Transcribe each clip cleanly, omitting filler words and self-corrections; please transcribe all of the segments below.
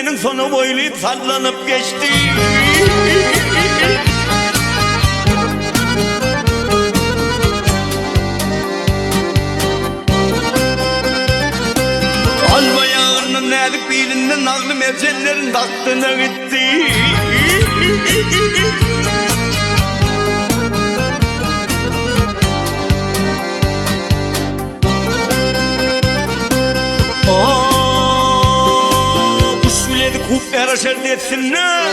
Gecenin sonu boylayıp sallanıp geçti. Alma yağının erik bilinden nağlı mercenlerin taktığına gitti. Yaraşır desinler.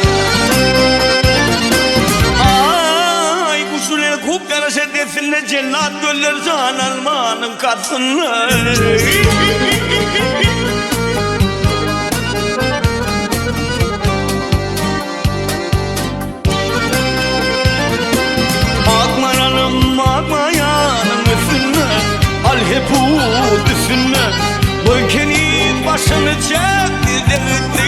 Ay kuşuları kup yaraşır desinler. Cennet göller can almanın katsınlar. Akmaralım akmayanın üstüne, al hep bu üstüne. Bölgenin başını çekti devletti.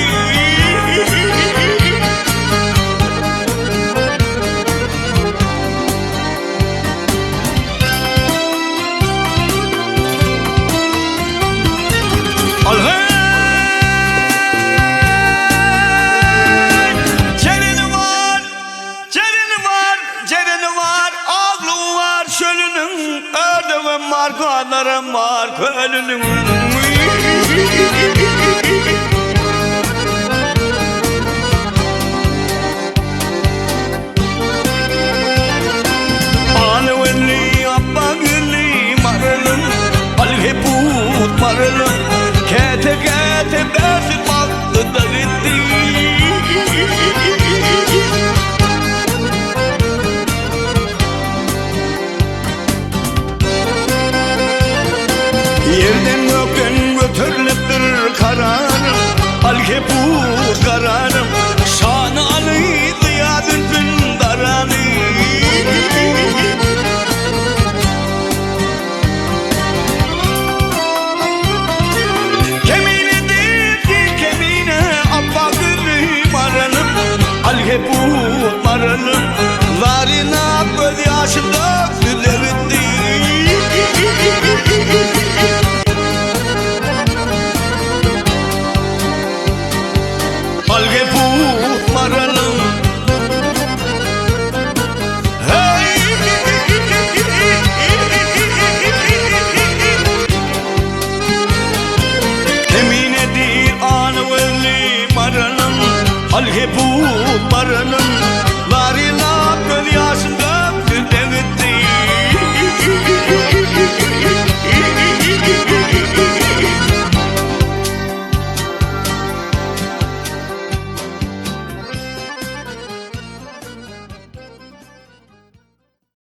Var kanlarım var kölünüm. Anıvelli abba gülli marılım, alheput marılım, kete kete besin baktı da gitti. Yerden gökten götürülüptür kararım, alheput kararım, şanı alıydı ya dürbün daranı. Kemine dedi kemine abba gülü maralım, alheput maralım, varina göz yaşı döktü devletti. Alheput maralım, hey. Eminedir anıvelli maralım, alheput maralım,